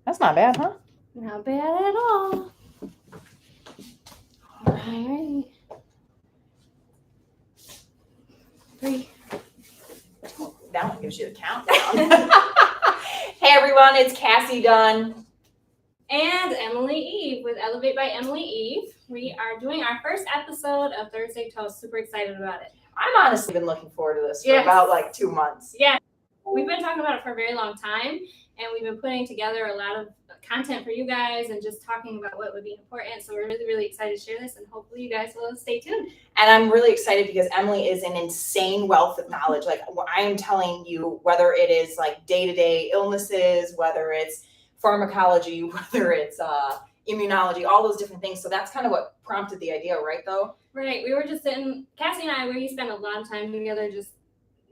That's not bad, huh? Not bad at all. All right. 3. That one gives you the countdown. Hey everyone, it's Cassie Dunn. And Emily Eve with Elevate by Emily Eve. We are doing our first episode of Thursday Toast. Super excited about it. I'm honestly been looking forward to this for about like 2 months. Yeah. We've been talking about it for a very long time, and we've been putting together a lot of content for you guys and just talking about what would be important. So we're really, really excited to share this, and hopefully you guys will stay tuned. And I'm really excited because Emily is an insane wealth of knowledge. Like I am telling you, whether it is like day-to-day illnesses, whether it's pharmacology, whether it's immunology, all those different things. So that's kind of what prompted the idea, right though? Right. We were just sitting, Cassie and I, we spent a lot of time together just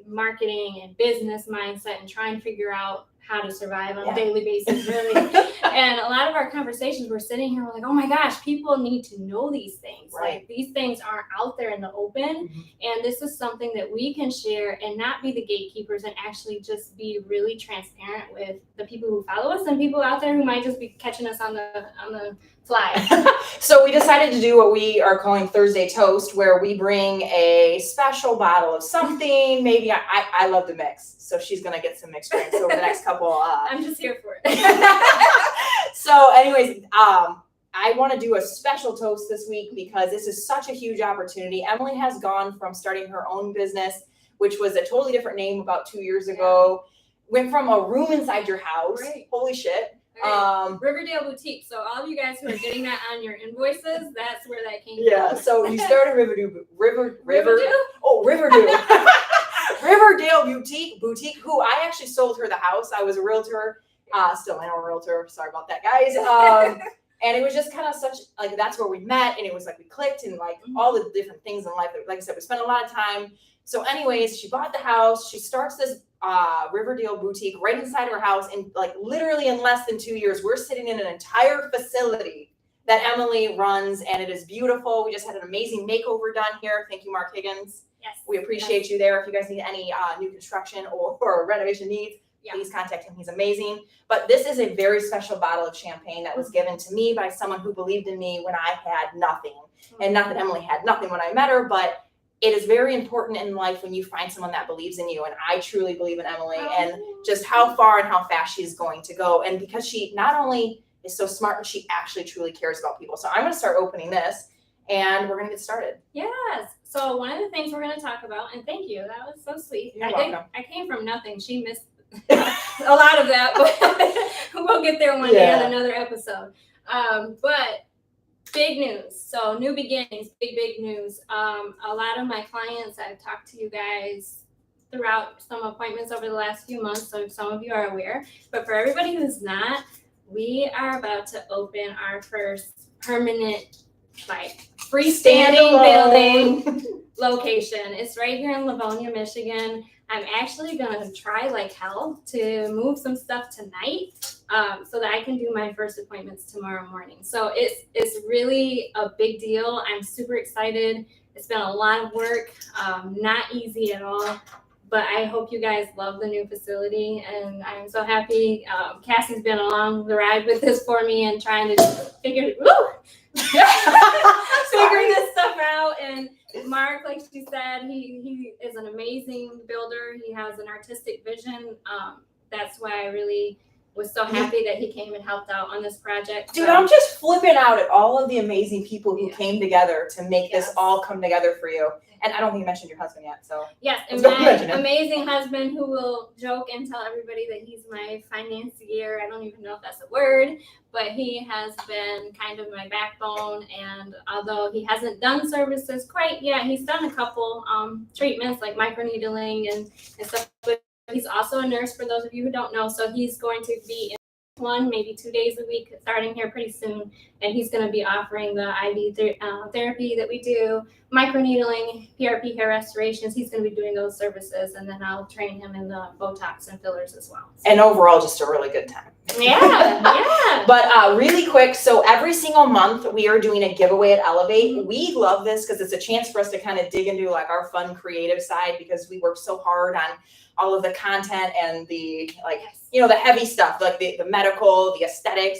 marketing and business mindset and trying to figure out how to survive on a daily basis, really. And a lot of our conversations, we're sitting here, we're like, oh my gosh, people need to know these things. Right. Like these things aren't out there in the open. Mm-hmm. And this is something that we can share and not be the gatekeepers and actually just be really transparent with the people who follow us and people out there who might just be catching us on the fly. So we decided to do what we are calling Thursday Toast, where we bring a special bottle of something. Maybe I love to mix, so she's gonna get some mixed drinks over the next couple. I'm just here for it. So, anyways, I want to do a special toast this week because this is such a huge opportunity. Emily has gone from starting her own business, which was a totally different name about 2 years ago. Went from a room inside your house. Right. Holy shit. Right. Riverdale Boutique. So all of you guys who are getting that on your invoices, that's where that came from. Yeah. So you started Riverdale. Riverdale? Riverdale. Riverdale Boutique. Who I actually sold her the house. I was a realtor. Still am a realtor. Sorry about that, guys. And it was just kind of such like that's where we met, and it was like we clicked, and like all the different things in life. Like I said, we spent a lot of time. So, anyways, she bought the house. She starts this Riverdale Boutique right inside her house, and like literally in less than 2 years, we're sitting in an entire facility that Emily runs, and it is beautiful. We just had an amazing makeover done here. Thank you, Mark Higgins. Yes. We appreciate you there. If you guys need any new construction or renovation needs, please contact him. He's amazing. But this is a very special bottle of champagne that was given to me by someone who believed in me when I had nothing. And not that Emily had nothing when I met her, but it is very important in life when you find someone that believes in you. And I truly believe in Emily and just how far and how fast she's going to go. And because she not only is so smart, but she actually truly cares about people. So I'm going to start opening this and we're going to get started. Yes. So one of the things we're going to talk about, and thank you, that was so sweet. You're welcome. I came from nothing. She missed a lot of that, but we'll get there one day on another episode. But big news. So new beginnings, big news. A lot of my clients, I've talked to you guys throughout some appointments over the last few months, so some of you are aware. But for everybody who's not, we are about to open our first permanent, like freestanding building location. It's right here in Livonia, Michigan. I'm actually gonna try like hell to move some stuff tonight so that I can do my first appointments tomorrow morning. So it's really a big deal. I'm super excited. It's been a lot of work, not easy at all. But I hope you guys love the new facility, and I'm so happy. Cassie's been along the ride with this for me and trying to figure this stuff out. And Mark, like she said, he is an amazing builder. He has an artistic vision. That's why I really was so happy that he came and helped out on this project. Dude, I'm just flipping out at all of the amazing people who came together to make this all come together for you. And I don't think you mentioned your husband yet, so. Yes, and my amazing husband who will joke and tell everybody that he's my financier. I don't even know if that's a word, but he has been kind of my backbone. And although he hasn't done services quite yet, he's done a couple treatments like microneedling and stuff. But he's also a nurse, for those of you who don't know. So he's going to be in maybe 2 days a week starting here pretty soon, and he's going to be offering the IV therapy that we do, microneedling, PRP hair restorations. He's going to be doing those services, and then I'll train him in the Botox and fillers as well. And overall, just a really good time. Yeah. But really quick, so every single month we are doing a giveaway at Elevate. We love this because it's a chance for us to kind of dig into like our fun creative side, because we work so hard on all of the content and the the heavy stuff, like the medical, the aesthetics,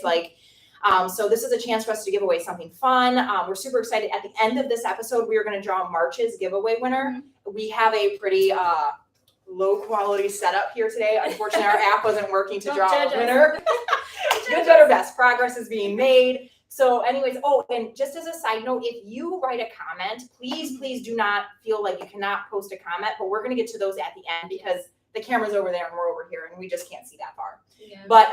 so this is a chance for us to give away something fun. We're super excited. At the end of this episode, we are going to draw March's giveaway winner. We have a pretty low quality setup here today. Unfortunately, our app wasn't working to draw a winner. Good, better, best. Progress is being made. So anyways, and just as a side note, if you write a comment, please do not feel like you cannot post a comment, but we're going to get to those at the end because the camera's over there and we're over here and we just can't see that far. Yeah. But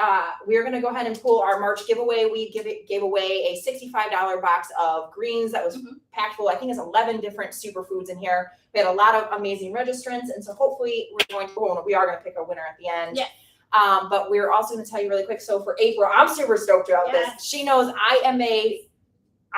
we're going to go ahead and pull our March giveaway. We gave away a $65 box of greens that was packed full. I think it's 11 different superfoods in here. We had a lot of amazing registrants, and so hopefully we are going to pick a winner at the end. Yeah. But we're also going to tell you really quick. So for April, I'm super stoked about this. She knows I'm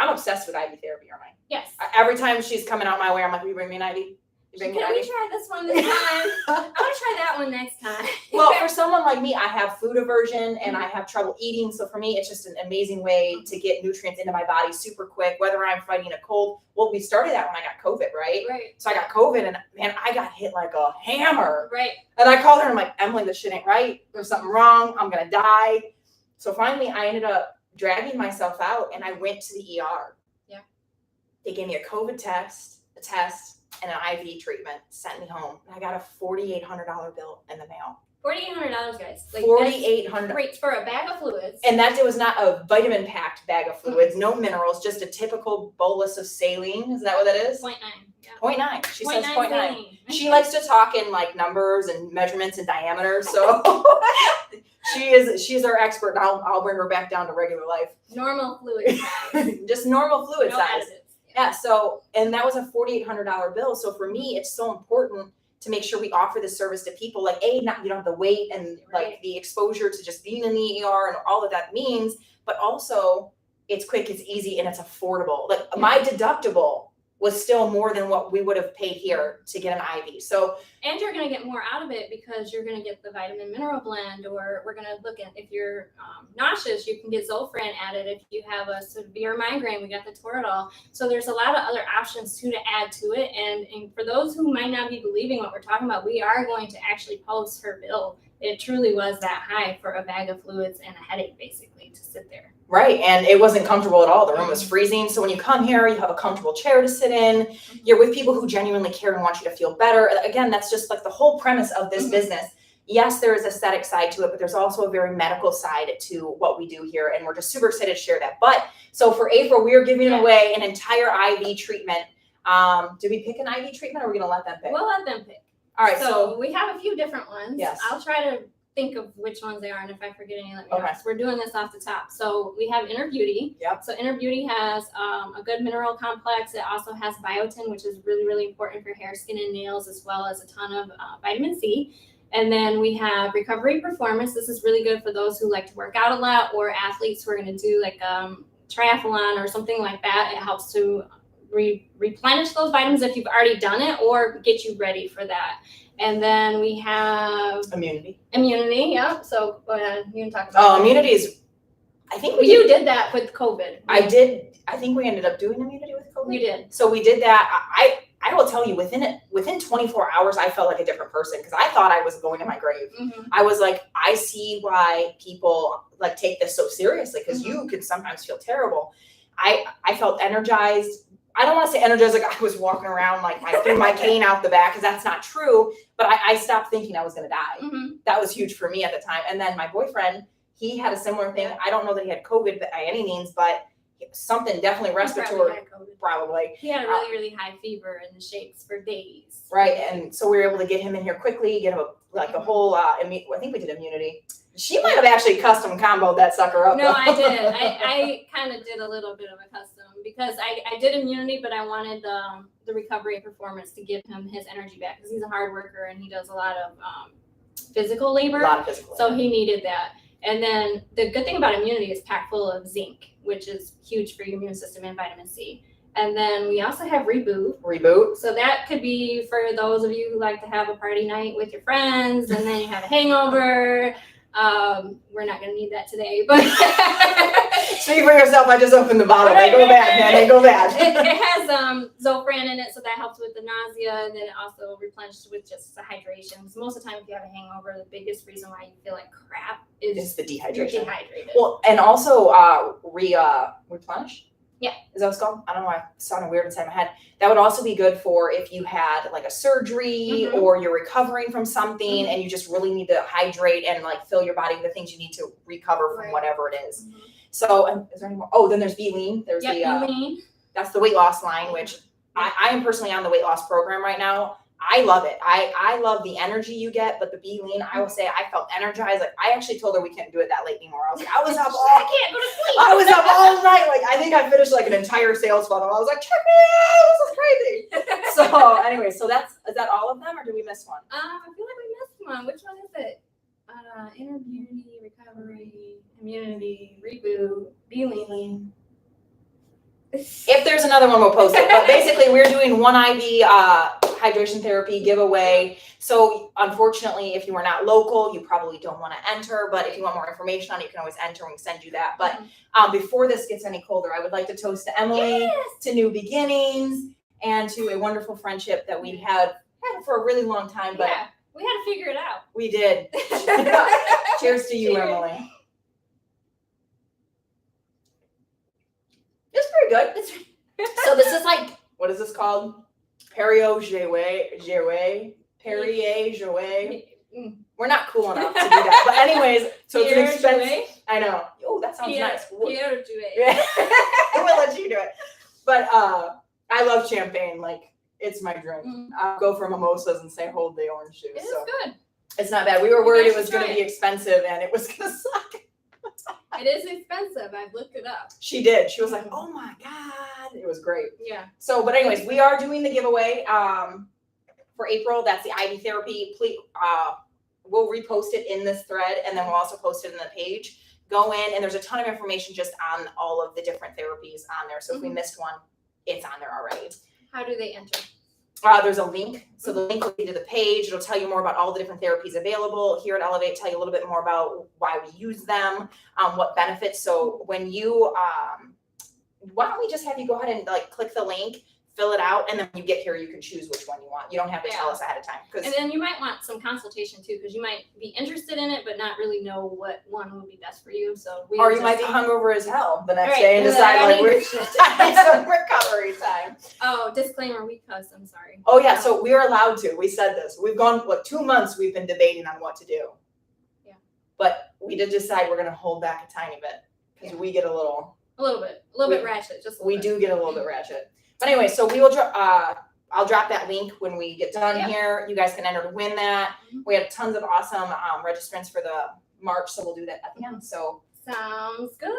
obsessed with IV therapy, aren't I? Yes. Every time she's coming out my way, I'm like, will you bring me an IV? Can we try this one this time? I want to try that one next time. Well, for someone like me, I have food aversion and I have trouble eating. So for me, it's just an amazing way to get nutrients into my body super quick, whether I'm fighting a cold. Well, we started that when I got COVID, right? Right. So I got COVID and man, I got hit like a hammer. Right. And I called her and I'm like, Emily, this shit ain't right. There's something wrong. I'm going to die. So finally, I ended up dragging myself out and I went to the ER. Yeah. They gave me a COVID test, and an IV treatment, sent me home. I got a $4,800 bill in the mail. $4,800, guys. Like $4,800. Great for a bag of fluids. And that was not a vitamin-packed bag of fluids, no minerals, just a typical bolus of saline. Is that what that is? 0.9. Yeah. 0.9. She says 0.9. Saline. She likes to talk in like numbers and measurements and diameters, so she's our expert. And I'll bring her back down to regular life. Normal fluid size. Just normal fluid no size. Additives. Yeah, so, and that was a $4,800 bill. So for me, it's so important to make sure we offer this service to people. Like, not you don't have the weight and like the exposure to just being in the ER and all of that means, but also it's quick, it's easy, and it's affordable. Like my deductible was still more than what we would have paid here to get an IV. So, and you're going to get more out of it because you're going to get the vitamin mineral blend, or we're going to look at, if you're nauseous, you can get Zofran added. If you have a severe migraine, we got the Toradol. So there's a lot of other options too to add to it. And for those who might not be believing what we're talking about, we are going to actually post her bill. It truly was that high for a bag of fluids and a headache, basically, to sit there. Right. And it wasn't comfortable at all. The room was freezing. So when you come here, you have a comfortable chair to sit in. You're with people who genuinely care and want you to feel better. Again, that's just like the whole premise of this business. Yes, there is aesthetic side to it, but there's also a very medical side to what we do here. And we're just super excited to share that. But so for April, we are giving away an entire IV treatment. Did we pick an IV treatment or are we going to let them pick? We'll let them pick. All right. So we have a few different ones. Yes. I'll try to think of which ones they are, and if I forget any, let me know. So we're doing this off the top. So we have Inner Beauty. Yep. So Inner Beauty has a good mineral complex. It also has biotin, which is really, really important for hair, skin, and nails, as well as a ton of vitamin C. And then we have Recovery Performance. This is really good for those who like to work out a lot, or athletes who are going to do like triathlon or something like that. It helps to replenish those vitamins if you've already done it, or get you ready for that. And then we have Immunity. Yeah. So go ahead. You can talk about Immunity is, I think you did that with COVID. I did. I think we ended up doing Immunity with COVID. You did. So we did that. I will tell you, within 24 hours, I felt like a different person because I thought I was going to my grave. I was like, I see why people like take this so seriously, because you could sometimes feel terrible. I felt energized. I don't want to say energized like I was walking around like I threw my cane out the back, because that's not true. But I stopped thinking I was going to die. That was huge for me at the time. And then my boyfriend, he had a similar thing. I don't know that he had COVID by any means, but something definitely respiratory. Probably. He had a really, really high fever and the shakes for days. Right. And so we were able to get him in here quickly, get him the whole, I think we did Immunity. She might have actually custom comboed that sucker up. No, I did. I kind of did a little bit of a custom, because I did Immunity, but I wanted the Recovery and Performance to give him his energy back, because he's a hard worker and he does a lot of physical labor. A lot of physical labor. So he needed that. And then the good thing about Immunity is packed full of zinc, which is huge for your immune system, and vitamin C. And then we also have Reboot. So that could be for those of you who like to have a party night with your friends and then you have a hangover. We're not going to need that today, but Speak for yourself. I just opened the bottle. They go bad, man. They go bad. it has Zofran in it, so that helps with the nausea, and then it also replenishes with just the hydration. So most of the time, if you have a hangover, the biggest reason why you feel like crap is It's the you're dehydration. dehydrated. Well, and also replenish. Yeah. Is that what it's called? I don't know why it sounded weird inside my head. That would also be good for if you had like a surgery or you're recovering from something and you just really need to hydrate and like fill your body with the things you need to recover from whatever it is. So, is there any more? Oh, then there's B-Lean. There's B-Lean. That's the weight loss line, which I am personally on the weight loss program right now. I love it. I love the energy you get, but the B-Lean, I will say I felt energized. Like I actually told her we couldn't do it that late anymore. I was like, I was up I can't go to sleep. I was up all night. Like I think I finished like an entire sales funnel. I was like, check me out. This is crazy. So anyway, is that all of them or did we miss one? I feel like we missed one. Which one is it? Inner beauty, recovery, immunity, reboot, B-Lean. If there's another one, we'll post it. But basically, we're doing one IV hydration therapy giveaway. So unfortunately, if you are not local, you probably don't want to enter. But if you want more information on it, you can always enter and we can send you that. But before this gets any colder, I would like to toast to Emily, to new beginnings, and to a wonderful friendship that we had for a really long time. But we had to figure it out. We did. Cheers to you, Emily. It's pretty good. So this is like, what is this called? Perrier Jouet. We're not cool enough to do that. But anyways, so it's an expensive. I know. Oh, that sounds nice. Pierre Jouet. We'll let you do it. But I love champagne. Like, it's my drink. I'll go for mimosas and say, hold the orange juice. It is good. It's not bad. We were worried it was going to be expensive and it was going to suck. It is expensive. I've looked it up. She did. She was like, oh my God. It was great. Yeah. So, but anyways, we are doing the giveaway for April. That's the IV therapy. Please, we'll repost it in this thread and then we'll also post it in the page. Go in and there's a ton of information just on all of the different therapies on there. So if we missed one, it's on there already. How do they enter? There's a link. So the link will be to the page. It'll tell you more about all the different therapies available. Here at Elevate, tell you a little bit more about why we use them, what benefits. So when you, why don't we just have you go ahead and like click the link, fill it out, and then when you get here, you can choose which one you want. You don't have to tell us ahead of time. And then you might want some consultation too, because you might be interested in it, but not really know what one would be best for you. So or you might be hungover as hell the next day and decide like we're some recovery time. Oh, disclaimer, we cuss. I'm sorry. Oh yeah, so we're allowed to. We said this. We've gone 2 months. We've been debating on what to do. Yeah. But we did decide we're going to hold back a tiny bit because we get a little bit ratchet. We do get a little bit ratchet. But anyway, so we will I'll drop that link when we get done here. You guys can enter to win that. We have tons of awesome registrants for the March, so we'll do that at the end. So sounds good.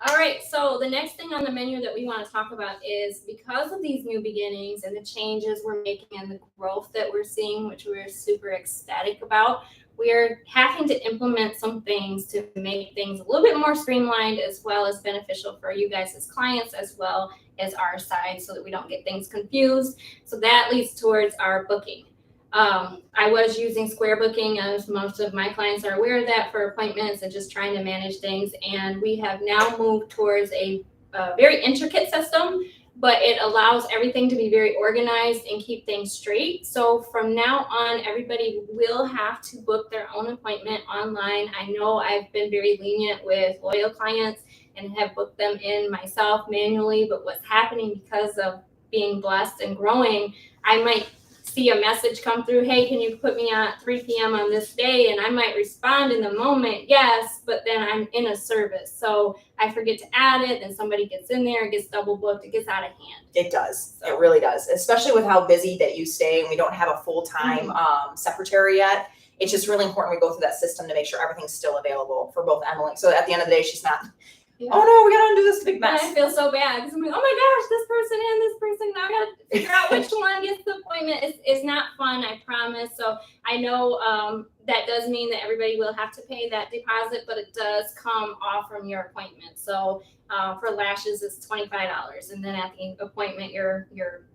All right, so the next thing on the menu that we want to talk about is because of these new beginnings and the changes we're making and the growth that we're seeing, which we're super ecstatic about, we're having to implement some things to make things a little bit more streamlined as well as beneficial for you guys as clients as well as our side so that we don't get things confused. So that leads towards our booking. I was using Square Booking, as most of my clients are aware of that, for appointments and just trying to manage things. And we have now moved towards a very intricate system, but it allows everything to be very organized and keep things straight. So from now on, everybody will have to book their own appointment online. I know I've been very lenient with loyal clients and have booked them in myself manually, but what's happening because of being blessed and growing, I might see a message come through, hey, can you put me at 3 p.m. on this day? And I might respond in the moment, yes, but then I'm in a service. So I forget to add it, then somebody gets in there, it gets double booked, it gets out of hand. It does. So. It really does, especially with how busy that you stay and we don't have a full-time secretary yet. It's just really important we go through that system to make sure everything's still available for both Emily. So at the end of the day, she's not, oh no, we gotta undo this big mess. And I feel so bad because I'm like, oh my gosh, this person and this person. Now I gotta figure out which one gets the appointment. It's not fun, I promise. So I know that does mean that everybody will have to pay that deposit, but it does come off from your appointment. So for lashes, it's $25, and then at the appointment, you're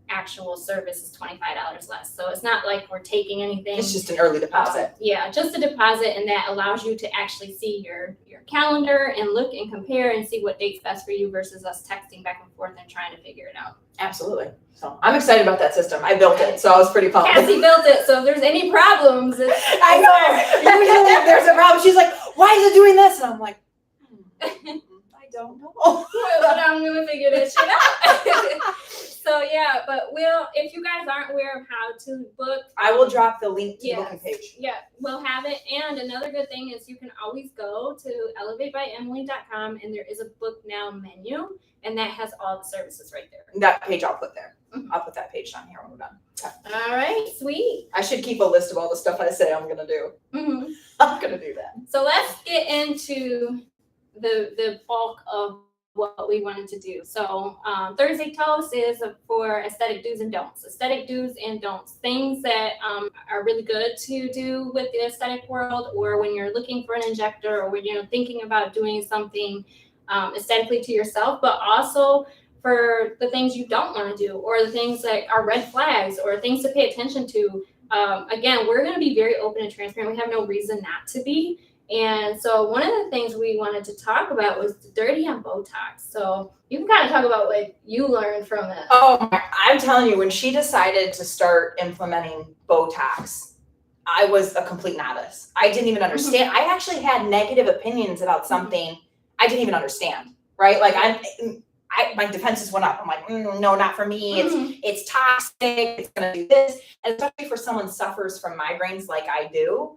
actual service is $25 less. So it's not like we're taking anything. It's just an early deposit. Yeah, just a deposit, and that allows you to actually see your calendar and look and compare and see what date's best for you versus us texting back and forth and trying to figure it out. Absolutely. So I'm excited about that system. I built it, so I was pretty pumped. Cassie built it, so if there's any problems, I know. Usually if there's a problem, she's like, "Why is it doing this?" And I'm like, I don't know. But I'm gonna figure this shit out. So yeah, but if you guys aren't aware of how to book, I will drop the link to the yes. booking page. Yeah, we'll have it. And another good thing is you can always go to elevatebyemily.com and there is a book now menu, and that has all the services right there. That page I'll put there. I'll put that page down here when we're done. Okay. All right, sweet. I should keep a list of all the stuff I say I'm gonna do. Mm-hmm. I'm gonna do that. So let's get into the bulk of what we wanted to do. So Thursday Toast is for aesthetic do's and don'ts. Aesthetic do's and don'ts. Things that are really good to do with the aesthetic world, or when you're looking for an injector, or when you're thinking about doing something aesthetically to yourself, but also for the things you don't want to do, or the things that are red flags, or things to pay attention to. Again, we're going to be very open and transparent. We have no reason not to be. And so one of the things we wanted to talk about was the dirty on Botox. So you can kind of talk about what you learned from it. Oh, I'm telling you, when she decided to start implementing Botox, I was a complete novice. I didn't even understand. I actually had negative opinions about something I didn't even understand, right? Like my defenses went up. I'm like, no, not for me. It's toxic. It's going to do this. And especially for someone who suffers from migraines like I do,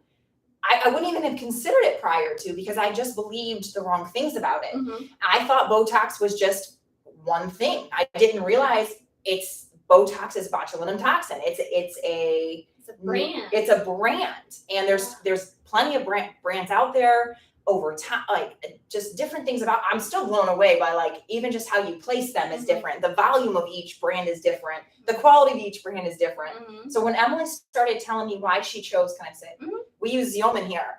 I wouldn't even have considered it prior to, because I just believed the wrong things about it. I thought Botox was just one thing. I didn't realize Botox is botulinum toxin. It's a brand. It's a brand, and there's plenty of brands out there over time, like just different things about. I'm still blown away by like even just how you place them is different. The volume of each brand is different. The quality of each brand is different. So when Emily started telling me why she chose, can I say, we use Xeomin here.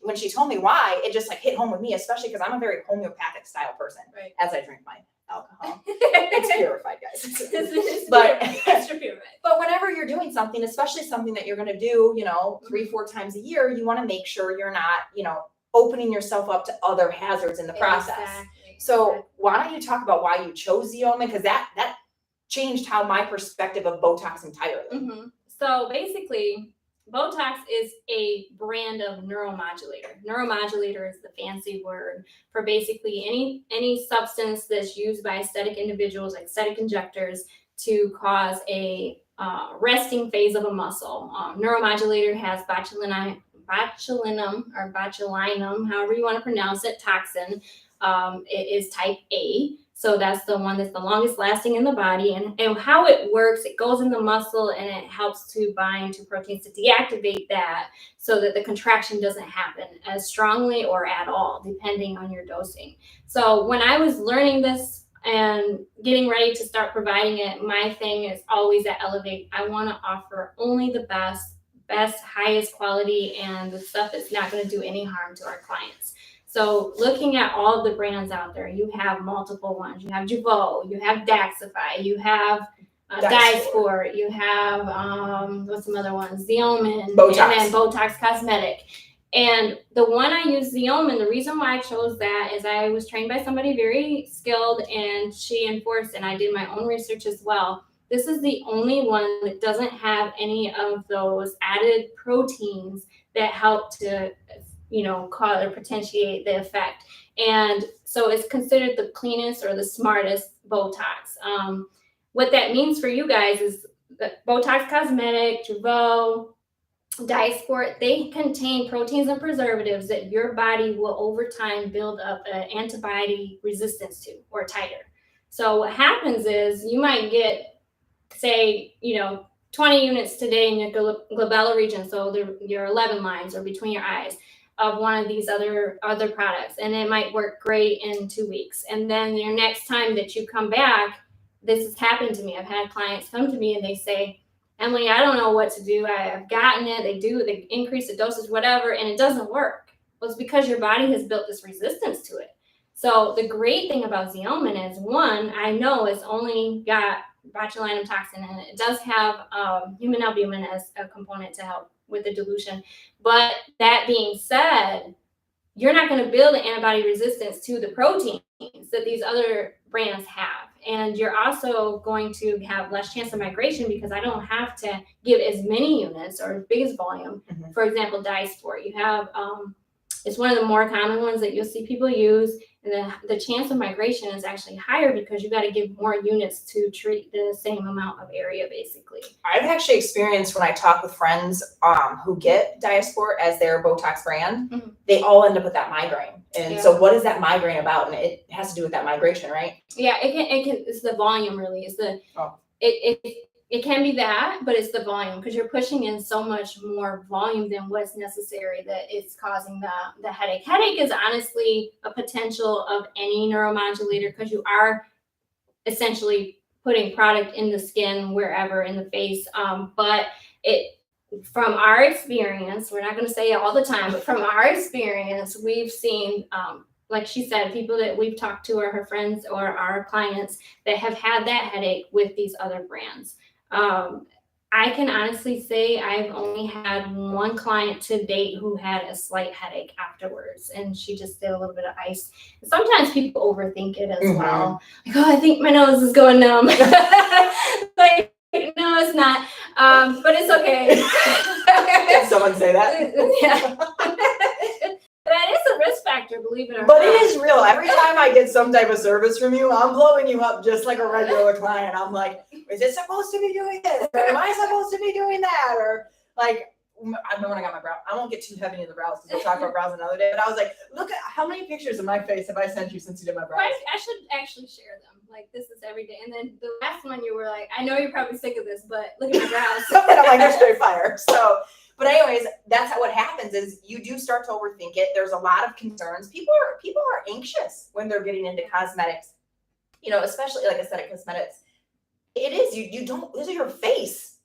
When she told me why, it just like hit home with me, especially because I'm a very homeopathic style person. Right. As I drink my alcohol, it's purified, guys. But extra purified. But whenever you're doing something, especially something that you're going to do, 3-4 times a year, you want to make sure you're not, opening yourself up to other hazards in the process. Exactly. So why don't you talk about why you chose Xeomin? Because that changed how my perspective of Botox entirely. So basically, Botox is a brand of neuromodulator. Neuromodulator is the fancy word for basically any substance that's used by aesthetic individuals, like aesthetic injectors, to cause a resting phase of a muscle. Neuromodulator has botulinum, or botulinum, however you want to pronounce it, toxin. It is type A. So that's the one that's the longest lasting in the body. And how it works, it goes in the muscle and it helps to bind to proteins to deactivate that so that the contraction doesn't happen as strongly or at all, depending on your dosing. So when I was learning this and getting ready to start providing it, my thing is always at Elevate. I want to offer only the best, highest quality, and the stuff that's not going to do any harm to our clients. So looking at all of the brands out there, you have multiple ones. You have Jeuveau, you have Daxify, you have Dysport, you have, what's some other ones? Xeomin, Botox. And then Botox Cosmetic. And the one I use, Xeomin, the reason why I chose that is I was trained by somebody very skilled, and she enforced, and I did my own research as well. This is the only one that doesn't have any of those added proteins that help to, cause or potentiate the effect. And so it's considered the cleanest or the smartest Botox. What that means for you guys is that Botox Cosmetic, Jeuveau, Dysport, they contain proteins and preservatives that your body will over time build up an antibody resistance to, or titer. So what happens is you might get, say, 20 units today in your glabella region, so your 11 lines or between your eyes, of one of these other products, and it might work great in 2 weeks. And then your next time that you come back, this has happened to me. I've had clients come to me and they say, Emily, I don't know what to do. I've gotten it. They increase the dosage, whatever, and it doesn't work. Well, it's because your body has built this resistance to it. So the great thing about Xeomin is, one, I know it's only got botulinum toxin in it. It does have human albumin as a component to help with the dilution. But that being said, you're not going to build an antibody resistance to the proteins that these other brands have. And you're also going to have less chance of migration because I don't have to give as many units or as big as volume. Mhm. For example, Dysport. You have, it's one of the more common ones that you'll see people use. And the chance of migration is actually higher because you got to give more units to treat the same amount of area, basically. I've actually experienced when I talk with friends who get Dysport as their Botox brand, Mhm. they all end up with that migraine. And Yeah. so what is that migraine about? And it has to do with that migration, right? Yeah, it can, it's the volume really. It's the, it can be that, but it's the volume because you're pushing in so much more volume than what's necessary that it's causing the headache. Headache is honestly a potential of any neuromodulator because you are essentially putting product in the skin wherever in the face. But it, from our experience, we're not going to say it all the time, but from our experience, we've seen, like she said, people that we've talked to are her friends or our clients that have had that headache with these other brands. I can honestly say I've only had one client to date who had a slight headache afterwards, and she just did a little bit of ice. Sometimes people overthink it as well. Like, oh, I think my nose is going numb. Like, no, it's not. But it's okay. Did someone say that? Yeah. That is a risk factor, believe it or not. But it is real. Every time I get some type of service from you, I'm blowing you up just like a regular client. I'm like, is it supposed to be doing this? Or am I supposed to be doing that? Or like, I remember when I got my brow, I won't get too heavy in the brows because we'll talk about brows another day, but I was like, look at how many pictures of my face have I sent you since you did my brows? I should actually share them. Like, this is every day. And then the last one you were like, I know you're probably sick of this, but look at my brows. But I'm like, they're straight fire. So, but anyways, that's what happens is you do start to overthink it. There's a lot of concerns. People are anxious when they're getting into cosmetics, you know, especially like aesthetic cosmetics. It is, you don't, this is your face.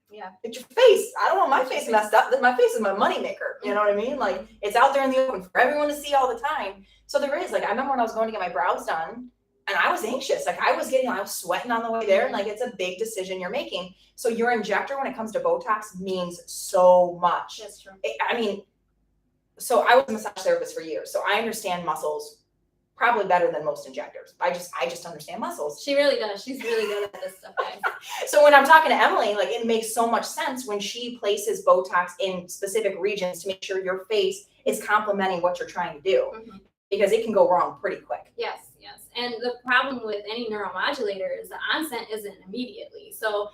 Yeah. It's your face. I don't want my face messed up. My face is my moneymaker. You know what I mean? Like, it's out there in the open for everyone to see all the time. So there is, like, I remember when I was going to get my brows done and I was anxious. Like, I was sweating on the way there. And like, it's a big decision you're making. So your injector, when it comes to Botox, means so much. That's true. I mean, so I was a massage therapist for years. So I understand muscles probably better than most injectors. I just understand muscles. She really does. She's really good at this stuff, guys. So when I'm talking to Emily, like, it makes so much sense when she places Botox in specific regions to make sure your face is complementing what you're trying to do, because it can go wrong pretty quick. Yes. And the problem with any neuromodulator is the onset isn't immediately. So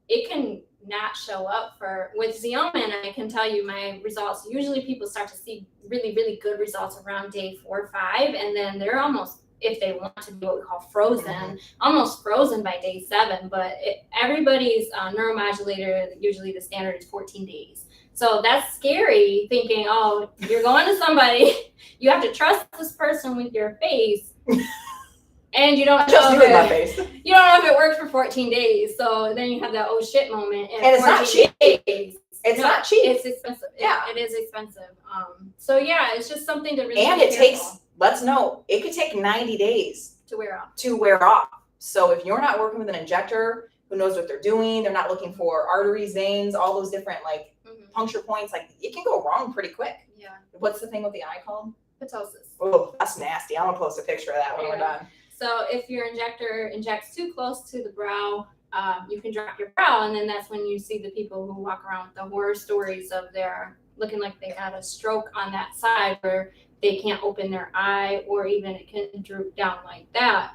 it can not show up with Xeomin. I can tell you my results. Usually people start to see really, really good results around day 4 or 5. And then they're almost, if they want to be what we call frozen, almost frozen by day 7. But everybody's neuromodulator, usually the standard is 14 days. So that's scary thinking, oh, you're going to somebody, you have to trust this person with your face. And you don't know you don't know if it worked for 14 days. So then you have that oh shit moment. And it's not cheap. It's not cheap. It's expensive. Yeah, it is expensive. So yeah, it's just something to really. And it takes. Let's know. It could take 90 days to wear off. So if you're not working with an injector who knows what they're doing, they're not looking for arteries, veins, all those different like puncture points. Like, it can go wrong pretty quick. Yeah. What's the thing with the eye called? Ptosis. Oh, that's nasty. I'm gonna post a picture of that when we're done. So if your injector injects too close to the brow, you can drop your brow, and then that's when you see the people who walk around with the horror stories of their looking like they had a stroke on that side, where they can't open their eye, or even it can droop down like that.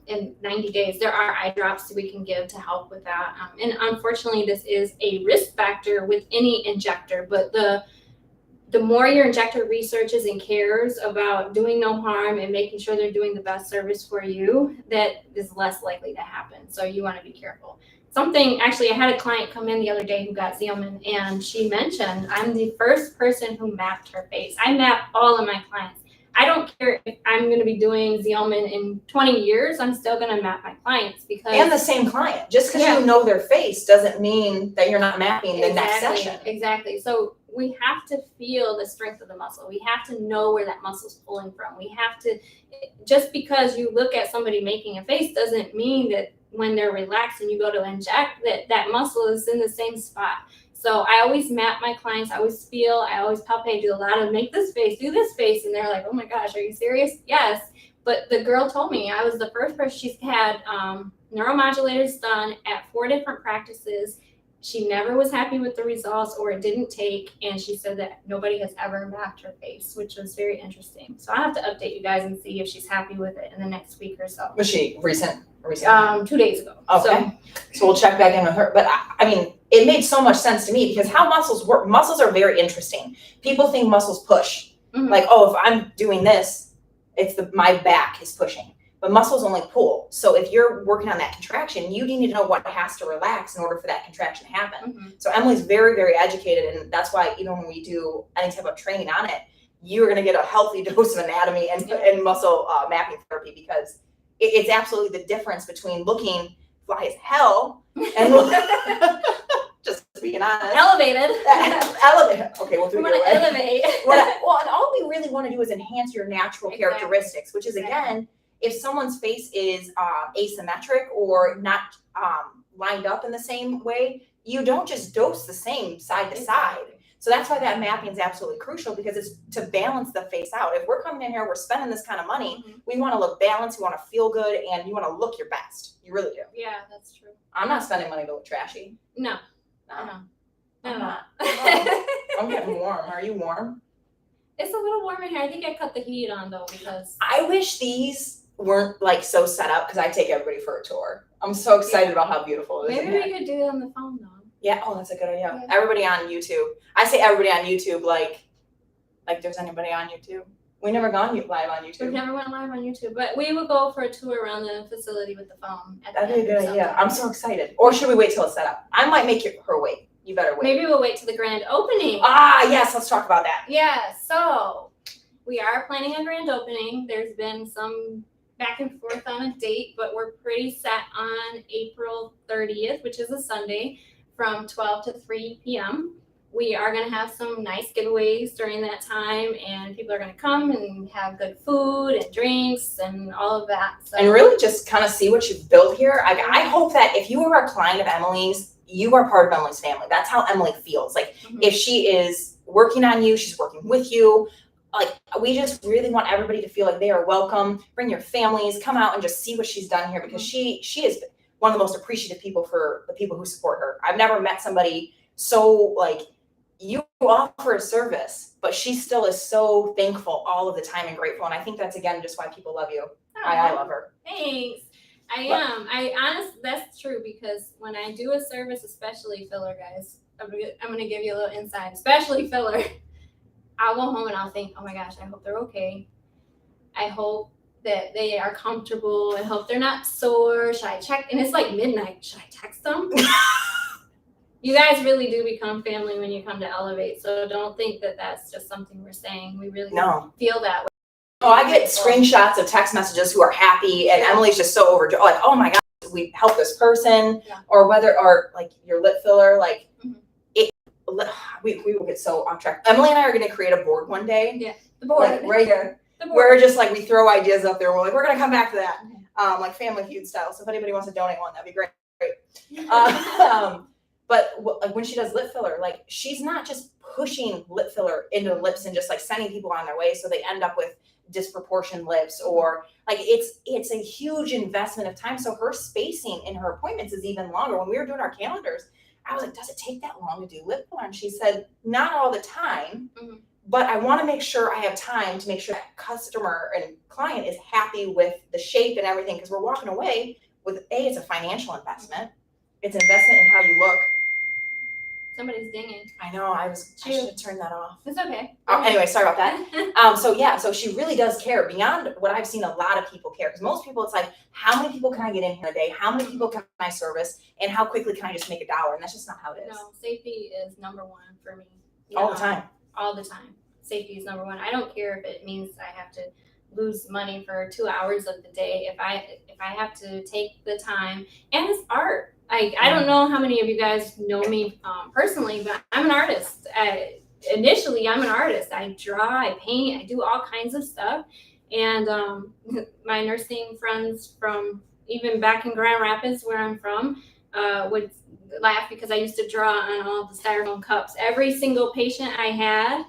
In 90 days, there are eye drops that we can give to help with that. And unfortunately, this is a risk factor with any injector, but the more your injector researches and cares about doing no harm and making sure they're doing the best service for you, that is less likely to happen. So you want to be careful. Actually, I had a client come in the other day who got Xeomin, and she mentioned, I'm the first person who mapped her face. I map all of my clients. I don't care if I'm going to be doing Xeomin in 20 years, I'm still going to map my clients because. And the same client. Just because you know their face doesn't mean that you're not mapping the next session. Exactly. So we have to feel the strength of the muscle. We have to know where that muscle's pulling from. We have to, just because you look at somebody making a face doesn't mean that when they're relaxed and you go to inject, that muscle is in the same spot. So I always map my clients, I always feel, I always palpate, do a lot of make this face, do this face. And they're like, oh my gosh, are you serious? Yes. But the girl told me I was the first person. She's had neuromodulators done at 4 different practices. She never was happy with the results, or it didn't take. And she said that nobody has ever mapped her face, which was very interesting. So I'll have to update you guys and see if she's happy with it in the next week or so. Was she recent? 2 days ago. Okay. So we'll check back in with her. But I mean, it made so much sense to me because how muscles work. Muscles are very interesting. People think muscles push. Mhm. Like, oh, if I'm doing this, it's my back is pushing. But muscles only pull. So if you're working on that contraction, you need to know what has to relax in order for that contraction to happen. Mhm. So Emily's very, very educated, and that's why even when we do any type of training on it, you're going to get a healthy dose of anatomy and muscle mapping therapy, because it's absolutely the difference between looking fly as hell and just being honest. Elevated. Elevated. Okay, we'll do We it want your to way. elevate. Well, and all we really want to do is enhance your natural Exactly. characteristics, which is, again, if someone's face is asymmetric or not lined up in the same way, you don't just dose the same side to side. So that's why that mapping is absolutely crucial, because it's to balance the face out. If we're coming in here, we're spending this kind of money, Mhm. we want to look balanced, we want to feel good, and you want to look your best. You really do. Yeah, that's true. I'm not spending money to look trashy. No. No, I'm I'm not. I'm getting warm. Are you warm? It's a little warm in here. I think I cut the heat on though, because I wish these weren't like so set up, because I take everybody for a tour. I'm so excited about how beautiful it is. maybe we could do it on the phone though. Yeah. Oh, that's a good idea. Yeah. Everybody on YouTube. I say everybody on YouTube, like there's anybody on YouTube. We never gone live on We've YouTube. never went live on YouTube, but we will go for a tour around the facility with the phone. At the That'd be a end good or idea. something. I'm so excited. Or should we wait till it's set up? I might make her wait. You better wait. Maybe we'll wait to the grand opening. Ah, yes. Let's talk about that. Yeah, so we are planning a grand opening. There's been some back and forth on a date, but we're pretty set on April 30th, which is a Sunday, from 12 to 3 p.m. We are going to have some nice giveaways during that time, and people are going to come and have good food and drinks and all of that. So. And really just kind of see what you've built here. I hope that if you are a client of Emily's, you are part of Emily's family. That's how Emily feels. Like, if she is working on you, she's working with you. Like, we just really want everybody to feel like they are welcome. Bring your families, come out and just see what she's done here, because she is one of the most appreciative people for the people who support her. I've never met somebody so, like, you offer a service, but she still is so thankful all of the time and grateful. And I think that's, again, just why people love you. I love her. Thanks. I am. That's true, because when I do a service, especially filler, guys, I'm going to give you a little insight, especially filler. I'll go home and I'll think, oh my gosh, I hope they're okay. I hope that they are comfortable. I hope they're not sore. Should I check? And it's like midnight. Should I text them? You guys really do become family when you come to Elevate. So don't think that that's just something we're saying. We really feel that way. Oh, I get screenshots of text messages who are happy, and Emily's just so overjoyed. Like, oh my God, we helped this person, or like your lip filler, like we will get so off track. Emily and I are going to create a board one day. Yeah, the board. Like, right here. We're just like, we throw ideas up there. We're like, we're going to come back to that. Like Family Feud style. So if anybody wants to donate one, that'd be great. But like when she does lip filler, like she's not just pushing lip filler into the lips and just like sending people on their way so they end up with disproportioned lips, or like it's a huge investment of time. So her spacing in her appointments is even longer. When we were doing our calendars, I was like, does it take that long to do lip filler? And she said, not all the time, but I want to make sure I have time to make sure that customer and client is happy with the shape and everything, because we're walking away with it's a financial investment. It's an investment in how you look. Somebody's dinging. I know. I should have turned that off. It's okay. Anyway, sorry about that. So she really does care beyond what I've seen. A lot of people care, because most people, it's like, how many people can I get in here a day? How many people can I service? And how quickly can I just make $1? And that's just not how it is. No, safety is number one for me. All the time. All the time. Safety is number one. I don't care if it means I have to lose money for 2 hours of the day. If I have to take the time, and it's art. I don't know how many of you guys know me personally, but I'm an artist. Initially, I'm an artist. I draw, I paint, I do all kinds of stuff. And my nursing friends from even back in Grand Rapids, where I'm from, would laugh because I used to draw on all the styrofoam cups. Every single patient I had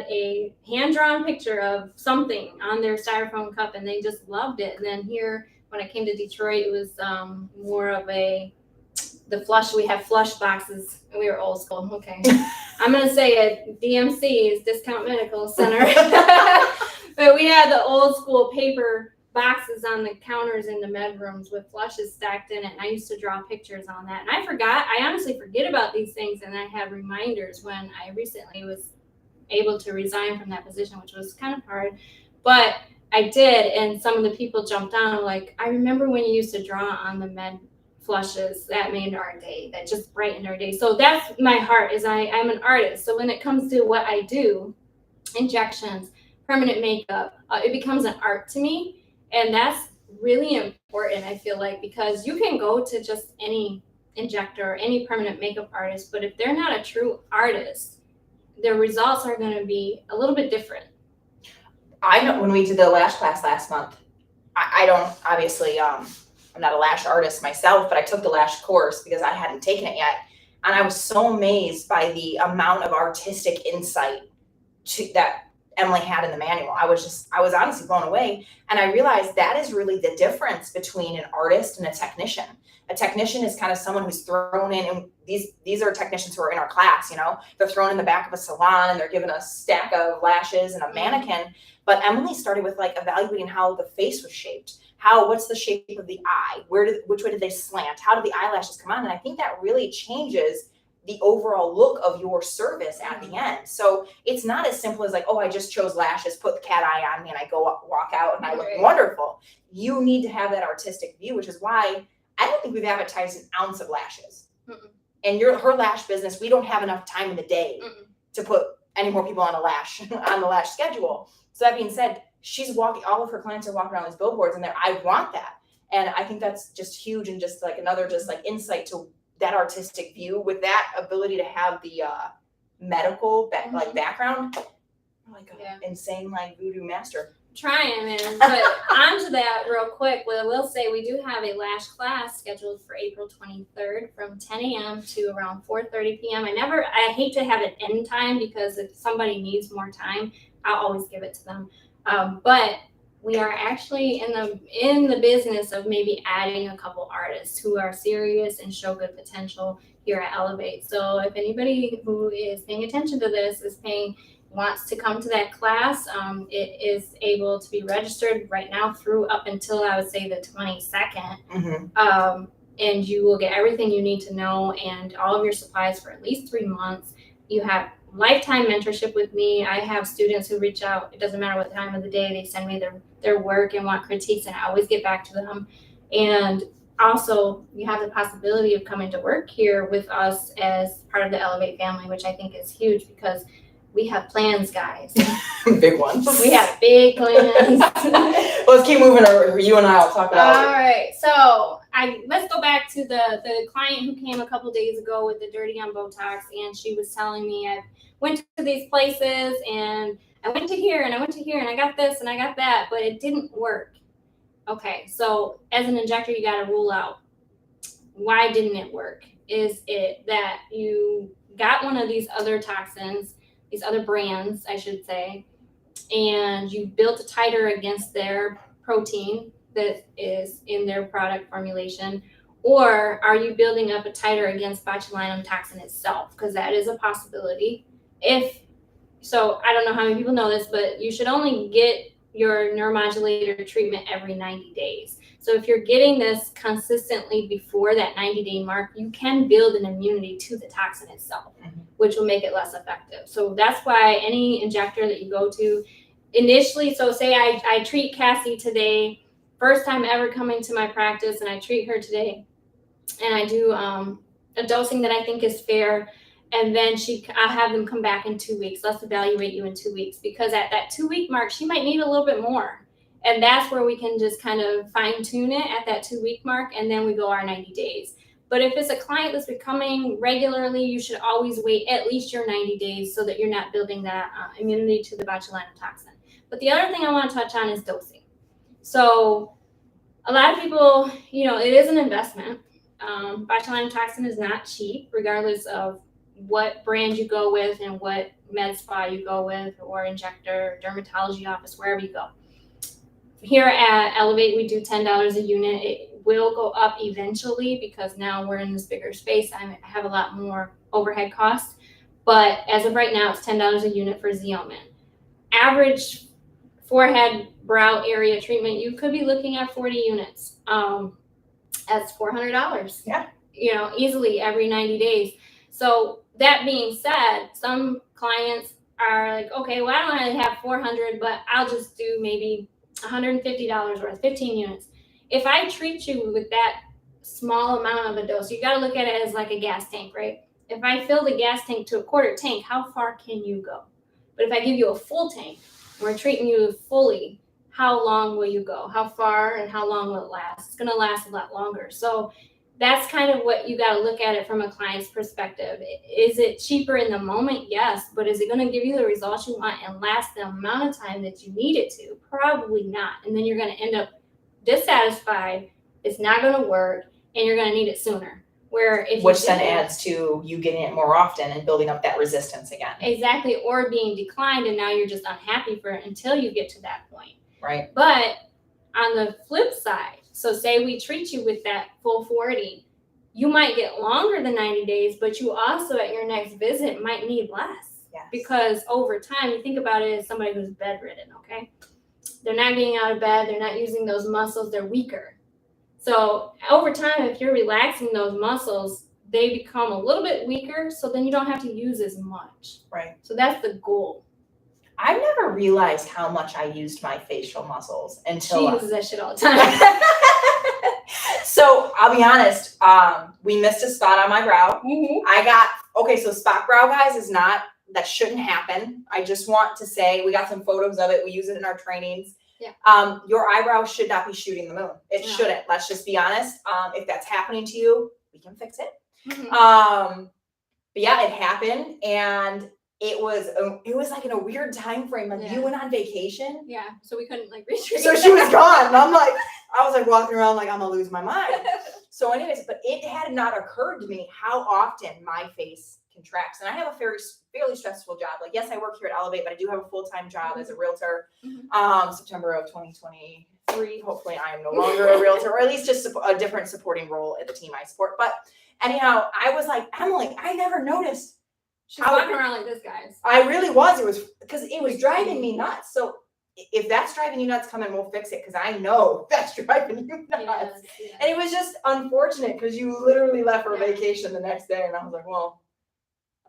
a hand-drawn picture of something on their styrofoam cup, and they just loved it. And then here, when I came to Detroit, it was more of we have flush boxes, and we were old school. Okay. I'm going to say it, DMC is Discount Medical Center. But we had the old school paper boxes on the counters in the med rooms with flushes stacked in it. And I used to draw pictures on that. And I honestly forget about these things. And I had reminders when I recently was able to resign from that position, which was kind of hard. But I did. And some of the people jumped on like, I remember when you used to draw on the med flushes. That made our day. That just brightened our day. So that's my heart is I'm an artist. So when it comes to what I do, injections, permanent makeup, it becomes an art to me. And that's really important, I feel like, because you can go to just any injector or any permanent makeup artist, but if they're not a true artist, their results are going to be a little bit different. I know when we did the lash class last month, I don't obviously, I'm not a lash artist myself, but I took the lash course because I hadn't taken it yet. And I was so amazed by the amount of artistic insight that Emily had in the manual. I was honestly blown away. And I realized that is really the difference between an artist and a technician. A technician is kind of someone who's thrown in, and these are technicians who are in our class, they're thrown in the back of a salon and they're given a stack of lashes and a mannequin. But Emily started with like evaluating how the face was shaped. What's the shape of the eye? Which way did they slant? How did the eyelashes come on? And I think that really changes the overall look of your service at the end. So it's not as simple as like, oh, I just chose lashes, put the cat eye on me, and I walk out and I look wonderful. You need to have that artistic view, which is why I don't think we've advertised an ounce of lashes. Mm-mm. And her lash business, we don't have enough time in the day to put any more people on the lash schedule. So that being said, all of her clients are walking around these billboards and I want that. And I think that's just huge and just like another insight to that artistic view with that ability to have the medical background. Like insane voodoo master. Trying, man. But onto that real quick. Well, I will say we do have a lash class scheduled for April 23rd from 10 a.m. to around 4:30 p.m. I hate to have an end time because if somebody needs more time, I'll always give it to them. But we are actually in the business of maybe adding a couple artists who are serious and show good potential here at Elevate. So if anybody who is paying attention to this wants to come to that class, it is able to be registered right now through up until I would say the 22nd. Mm-hmm. And you will get everything you need to know and all of your supplies for at least 3 months. You have lifetime mentorship with me. I have students who reach out. It doesn't matter what time of the day. They send me their work and want critiques, and I always get back to them. And also, you have the possibility of coming to work here with us as part of the Elevate family, which I think is huge because we have plans, guys. Big ones. We have big plans. Let's keep moving, or you and I will talk about it. All right. So let's go back to the client who came a couple days ago with the dirty on Botox, and she was telling me I went to these places and I went to here and I went to here and I got this and I got that, but it didn't work. Okay, so as an injector, you got to rule out why didn't it work. Is it that you got one of these other toxins, these other brands, I should say, and you built a titer against their protein that is in their product formulation, or are you building up a titer against botulinum toxin itself? Because that is a possibility. So I don't know how many people know this, but you should only get your neuromodulator treatment every 90 days. So if you're getting this consistently before that 90-day mark, you can build an immunity to the toxin itself, which will make it less effective. So that's why any injector that you go to initially, so say I treat Cassie today, first time ever coming to my practice, and I treat her today, and I do a dosing that I think is fair. And then I'll have them come back in 2 weeks. Let's evaluate you in 2 weeks, because at that 2-week mark, she might need a little bit more. And that's where we can just kind of fine tune it at that 2-week mark. And then we go our 90 days. But if it's a client that's becoming regularly, you should always wait at least your 90 days so that you're not building that immunity to the botulinum toxin. But the other thing I want to touch on is dosing. So a lot of people, it is an investment. Botulinum toxin is not cheap, regardless of what brand you go with and what med spa you go with, or injector, dermatology office, wherever you go. Here at Elevate, we do $10 a unit. It will go up eventually because now we're in this bigger space. I have a lot more overhead costs, but as of right now, it's $10 a unit for Xeomin. Average forehead, brow area treatment, you could be looking at 40 units. That's $400. Yeah. Easily every 90 days. So that being said, some clients are like, okay, well, I don't want to have 400, but I'll just do maybe $150 worth, 15 units. If I treat you with that small amount of a dose, you got to look at it as like a gas tank, right? If I fill the gas tank to a quarter tank, how far can you go? But if I give you a full tank, we're treating you fully, how long will you go? How far and how long will it last? It's going to last a lot longer. So that's kind of what you got to look at it from a client's perspective. Is it cheaper in the moment? Yes. But is it going to give you the results you want and last the amount of time that you need it to? Probably not. And then you're going to end up dissatisfied. It's not going to work, and you're going to need it sooner. Which then adds to you getting it more often and building up that resistance again. Exactly. Or being declined, and now you're just unhappy for it until you get to that point. Right. But on the flip side, so say we treat you with that full 40, you might get longer than 90 days, but you also at your next visit might need less. Yes. Because over time, you think about it as somebody who's bedridden, okay? They're not getting out of bed, they're not using those muscles, they're weaker. So over time, if you're relaxing those muscles, they become a little bit weaker, so then you don't have to use as much. Right. So that's the goal. I've never realized how much I used my facial muscles until she uses that shit all the time. So I'll be honest, we missed a spot on my brow. Mm-hmm. So spot brow, guys, that shouldn't happen. I just want to say, we got some photos of it. We use it in our trainings. Yeah. Your eyebrow should not be shooting the moon. It shouldn't. Let's just be honest. If that's happening to you, we can fix it. Mm-hmm. But yeah, it happened, and it was like in a weird time frame. Like you went on vacation. Yeah. So we couldn't retreat. So she was gone. And I was walking around like I'm gonna lose my mind. So anyways, but it had not occurred to me how often my face contracts. And I have a fairly stressful job. Like, yes, I work here at Elevate, but I do have a full-time job as a realtor. Mm-hmm. September of 2023. Hopefully I am no longer a realtor, or at least just a different supporting role at the team I support. But anyhow, I was like, Emily, I never noticed. She's walking around like this, guys. I really was. It was because it was driving me nuts. So if that's driving you nuts, come and we'll fix it, because I know that's driving you nuts. Yes. And it was just unfortunate because you literally left for vacation the next day, and I was like, well,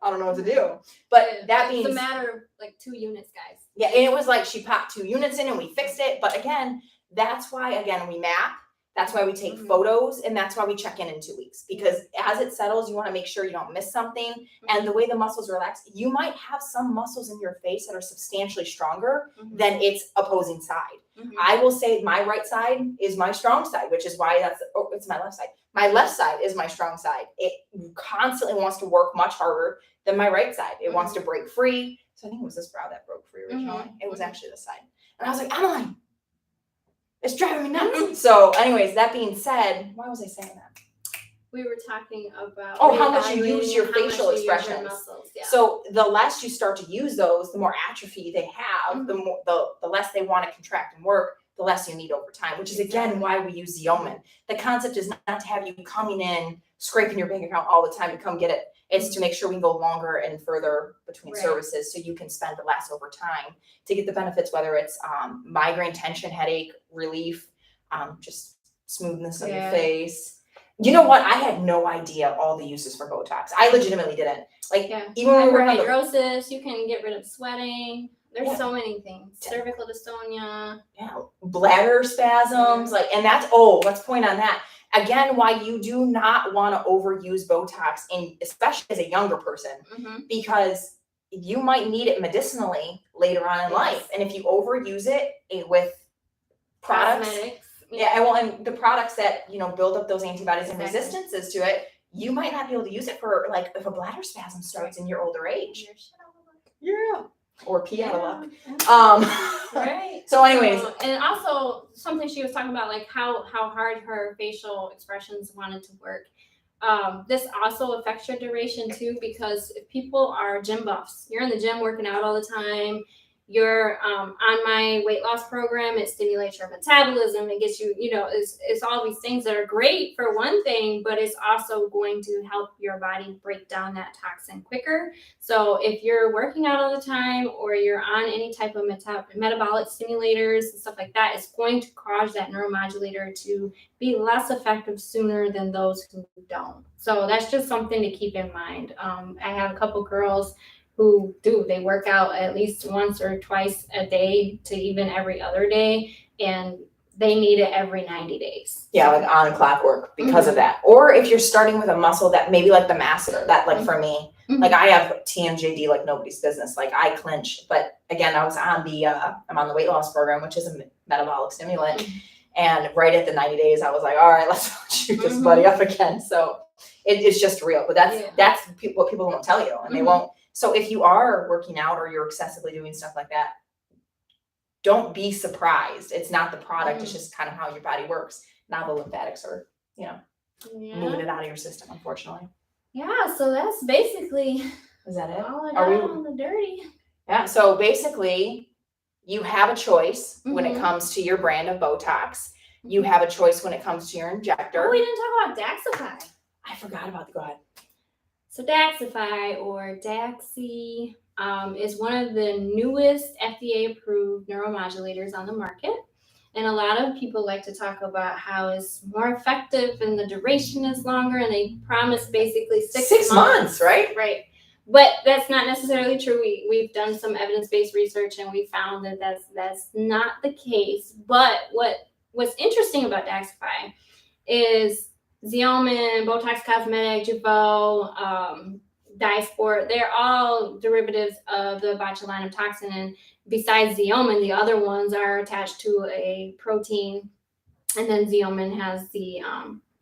I don't know what to do. But that means it's a matter of 2 units, guys. Yeah, and it was like she popped 2 units in and we fixed it. But again, that's why we map. That's why we take photos, and that's why we check in 2 weeks, because as it settles, you want to make sure you don't miss something. And the way the muscles relax, you might have some muscles in your face that are substantially stronger than its opposing side. I will say my right side is my strong side, which is why it's my left side. My left side is my strong side. It constantly wants to work much harder than my right side. It wants to break free. So I think it was this brow that broke free originally. It was actually this side. And I was like, Emily, it's driving me nuts. So anyways, that being said, why was I saying that? We were talking about how much you use your facial expressions. Yeah. So the less you start to use those, the more atrophy they have, the more the less they want to contract and work, the less you need over time, which is again why we use Xeomin. The concept is not to have you coming in, scraping your bank account all the time to come get it. It's to make sure we can go longer and further between services, so you can spend less over time to get the benefits, whether it's migraine, tension, headache relief, just smoothness of your face. You know what? I had no idea all the uses for Botox. I legitimately didn't. Even when we were hydrosis, you can get rid of sweating. There's so many things. Cervical dystonia. Yeah, bladder spasms. And let's point on that. Again, why you do not want to overuse Botox, especially as a younger person, because you might need it medicinally later on in life. And if you overuse it with products, and the products that, build up those antibodies and resistances to it, you might not be able to use it for if a bladder spasm starts in your older age. Yeah. or pee out of luck. Right. So anyways. And also something she was talking about, like how hard her facial expressions wanted to work. This also affects your duration too, because if people are gym buffs, you're in the gym working out all the time, you're on my weight loss program, it stimulates your metabolism, it gets you, it's all these things that are great for one thing, but it's also going to help your body break down that toxin quicker. So if you're working out all the time, or you're on any type of metabolic stimulators and stuff like that, it's going to cause that neuromodulator to be less effective sooner than those who don't. So that's just something to keep in mind. I have a couple girls who they work out at least once or twice a day to even every other day, and they need it every 90 days. Yeah, like on clockwork because of that. Or if you're starting with a muscle that maybe like the masseter, that like for me, like I have TMJD like nobody's business. Like I clinch, but again, I was on I'm on the weight loss program, which is a metabolic stimulant. And right at the 90 days, I was like, all right, let's shoot this buddy up again. So it's just real. But that's what people won't tell you, and they won't. So if you are working out or you're excessively doing stuff like that, don't be surprised. It's not the product. It's just kind of how your body works. Now the lymphatics are, moving it out of your system, unfortunately. Yeah, so that's basically. Is that it? All I got on the dirty. Yeah, so basically you have a choice when it comes to your brand of Botox. You have a choice when it comes to your injector. Oh, we didn't talk about Daxxify. I forgot about go ahead. So Daxxify, or Daxi, is one of the newest FDA-approved neuromodulators on the market. And a lot of people like to talk about how it's more effective and the duration is longer, and they promise basically 6 months, right? Right. But that's not necessarily true. We've done some evidence-based research, and we found that that's not the case. But what's interesting about Daxxify is Xeomin, Botox Cosmetic, Jeuveau, Dysport, they're all derivatives of the botulinum toxin. And besides Xeomin, the other ones are attached to a protein. And then Xeomin has the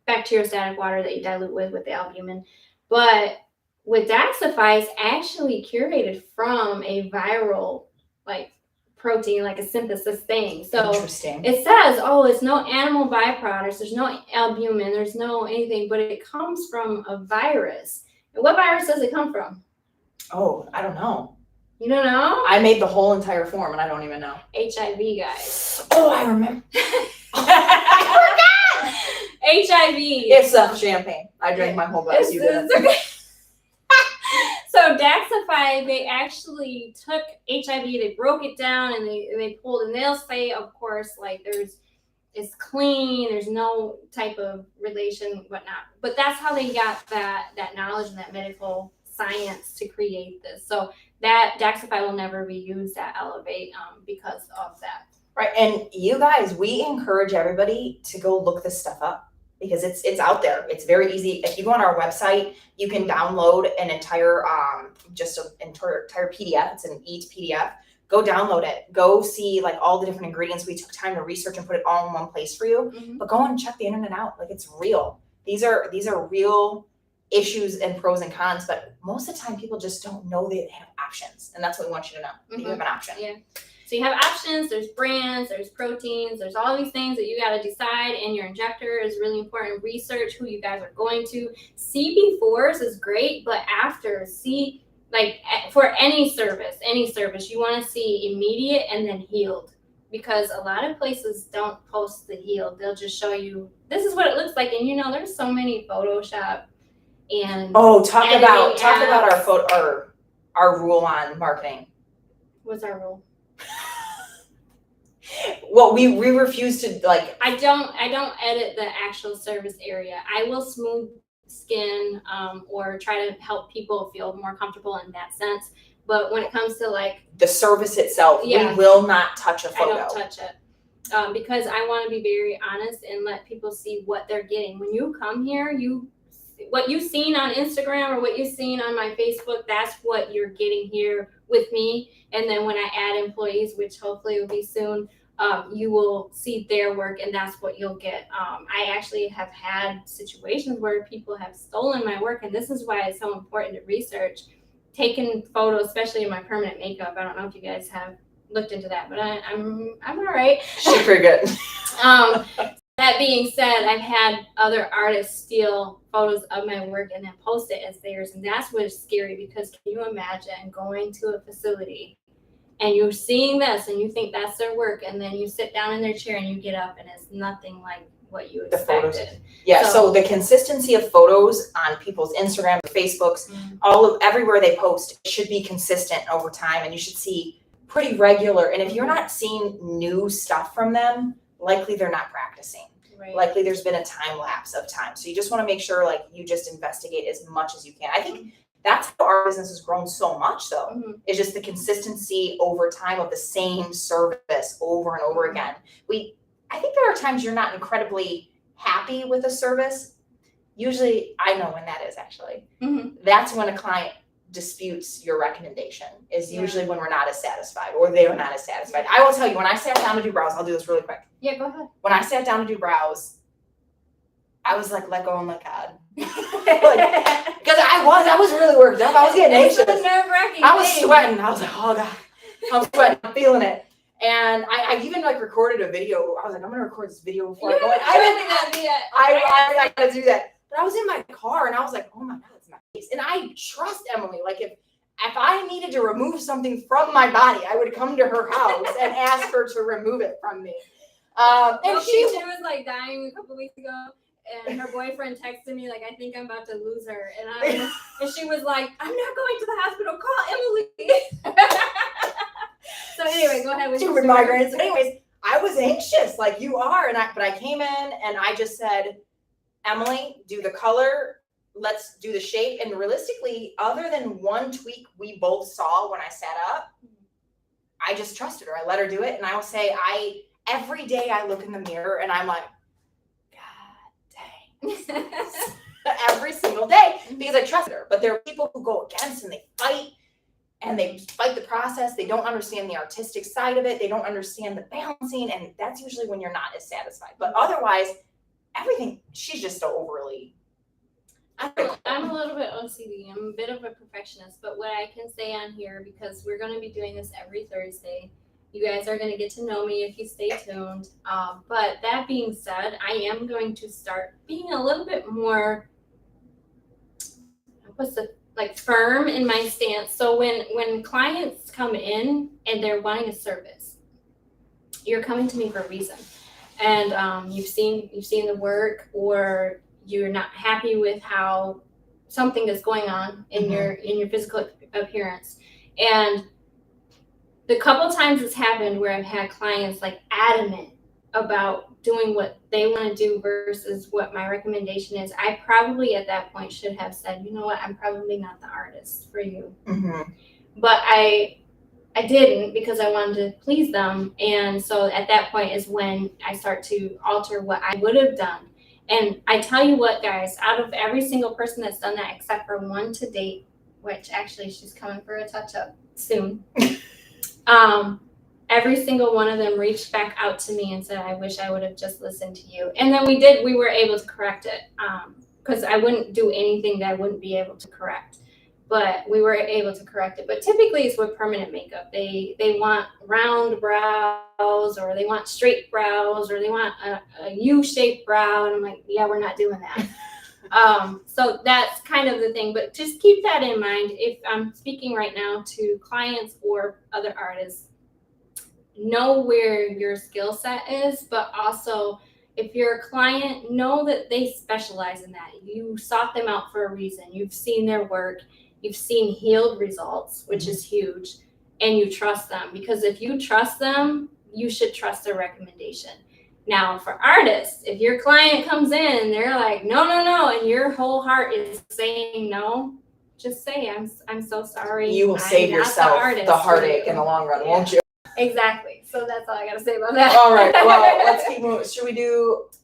bacteriostatic water that you dilute with the albumin. But with Daxxify, it's actually curated from a viral protein, like a synthesis thing. So interesting. It says, it's no animal byproducts, there's no albumin, there's no anything, but it comes from a virus. And what virus does it come from? Oh, I don't know. You don't know? I made the whole entire form and I don't even know. HIV, guys. Oh, I remember. I forgot! HIV. It's champagne. I drank my whole glass. You didn't. Okay. So Daxxify, they actually took HIV, they broke it down, and they pulled, and they'll say, of course, it's clean, there's no type of relation, whatnot. But that's how they got that knowledge and that medical science to create this. So that Daxxify will never be used at Elevate because of that. Right, and you guys, we encourage everybody to go look this stuff up, because it's out there. It's very easy. If you go on our website, you can download an entire entire PDF. It's an PDF. Go download it. Go see all the different ingredients. We took time to research and put it all in one place for you. But go and check the internet out. It's real. These are real issues and pros and cons. But most of the time, people just don't know they have options, and that's what we want you to know. That you have an option. Yeah. So you have options, there's brands, there's proteins, there's all these things that you got to decide, and your injector is really important. Research who you guys are going to. See befores is great, but after, see, for any service, you want to see immediate and then healed, because a lot of places don't post the healed. They'll just show you, this is what it looks like, and there's so many Photoshop and talk about our rule on marketing. What's our rule? Well, we refuse to I don't edit the actual service area. I will smooth skin or try to help people feel more comfortable in that sense. But when it comes to the service itself, we will not touch a photo. I don't touch it because I want to be very honest and let people see what they're getting. When you come here, what you've seen on Instagram or what you've seen on my Facebook, that's what you're getting here with me. And then when I add employees, which hopefully will be soon, you will see their work, and that's what you'll get. I actually have had situations where people have stolen my work, and this is why it's so important to research. taken photos, especially in my permanent makeup. I don't know if you guys have looked into that, but I'm all right. She's pretty good. That being said, I've had other artists steal photos of my work and then post it as theirs, and that's what's scary, because can you imagine going to a facility and you're seeing this and you think that's their work, and then you sit down in their chair and you get up and it's nothing like what you expected. Yeah, so the consistency of photos on people's Instagram, Facebooks, everywhere they post should be consistent over time, and you should see pretty regular. And if you're not seeing new stuff from them, likely they're not practicing. Right. Likely there's been a time lapse of time. So you just want to make sure like you just investigate as much as you can. I think that's how our business has grown so much though. It's just the consistency over time of the same service over and over again. I think there are times you're not incredibly happy with a service. Usually, I know when that is actually. That's when a client disputes your recommendation, is usually when we're not as satisfied or they are not as satisfied. I will tell you, when I sat down to do brows, I'll do this really quick. Yeah, go ahead. When I sat down to do brows, I was like, let go and let God. Because I was really worked up. I was getting anxious. I was sweating. I was like, oh God, I'm sweating. I'm feeling it. And I even like recorded a video. I was like, I'm gonna record this video before I go. I gotta do that. But I was in my car and I was like, oh my God, it's my face. And I trust Emily. Like if I needed to remove something from my body, I would come to her house and ask her to remove it from me. And she was like dying a couple weeks ago, and her boyfriend texted me like, I think I'm about to lose her, and she was like, I'm not going to the hospital. Call Emily. So anyway, go ahead with your migraines. Anyways, I was anxious like you are, but I came in and I just said, Emily, do the color, let's do the shape. And realistically, other than one tweak we both saw when I sat up, I just trusted her. I let her do it. And I will say, every day I look in the mirror and I'm like, God dang. Every single day, because I trusted her. But there are people who go against and they fight the process. They don't understand the artistic side of it. They don't understand the balancing. And that's usually when you're not as satisfied. But otherwise, everything, she's just so overly. I'm a little bit OCD. I'm a bit of a perfectionist. But what I can say on here, because we're going to be doing this every Thursday, you guys are going to get to know me if you stay tuned. But that being said, I am going to start being a little bit more, firm in my stance. So when clients come in and they're wanting a service, you're coming to me for a reason. And you've seen the work, or you're not happy with how something is going on in your physical appearance. And the couple times it's happened where I've had clients like adamant about doing what they want to do versus what my recommendation is, I probably at that point should have said, you know what, I'm probably not the artist for you. But I didn't, because I wanted to please them. And so at that point is when I start to alter what I would have done. And I tell you what, guys, out of every single person that's done that, except for one to date, which actually she's coming for a touch-up soon, every single one of them reached back out to me and said, I wish I would have just listened to you. And then we were able to correct it, because I wouldn't do anything that I wouldn't be able to correct. But we were able to correct it. But typically it's with permanent makeup. They want round brows, or they want straight brows, or they want a U-shaped brow. And I'm like, yeah, we're not doing that. So that's kind of the thing. But just keep that in mind. If I'm speaking right now to clients or other artists, know where your skill set is, but also if you're a client, know that they specialize in that. You sought them out for a reason. You've seen their work. You've seen healed results, which is huge, and you trust them. Because if you trust them, you should trust their recommendation. Now, for artists, if your client comes in and they're like, no, and your whole heart is saying no, just say, I'm so sorry. You will save yourself the heartache in the long run, won't you? Exactly. So that's all I got to say about that. All right. Well, let's keep moving.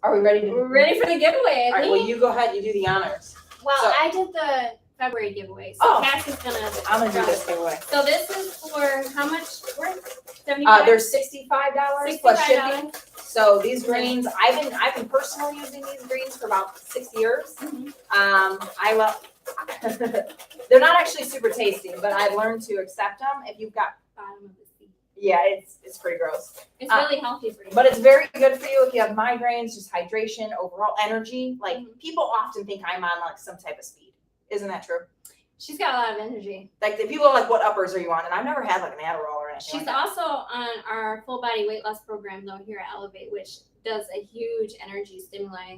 Are we ready? We're ready for the giveaway. All right. Well, you go ahead. You do the honors. Well, I did the February giveaway. So Cass is I'm gonna do this giveaway. So this is for how much? $75? They're $65 plus shipping. So these greens, I've been personally using these greens for about 6 years. I They're not actually super tasty, but I've learned to accept them. If you've got, Bottom of the sea. yeah, it's pretty gross. It's really healthy for you. But it's very good for you if you have migraines, just hydration, overall energy. Like people often think I'm on like some type of speed. Isn't that true? She's got a lot of energy. Like the people are like, what uppers are you on? And I've never had like an Adderall or anything. She's like also on our full body weight loss program though here at Elevate, which does a huge energy stimuli,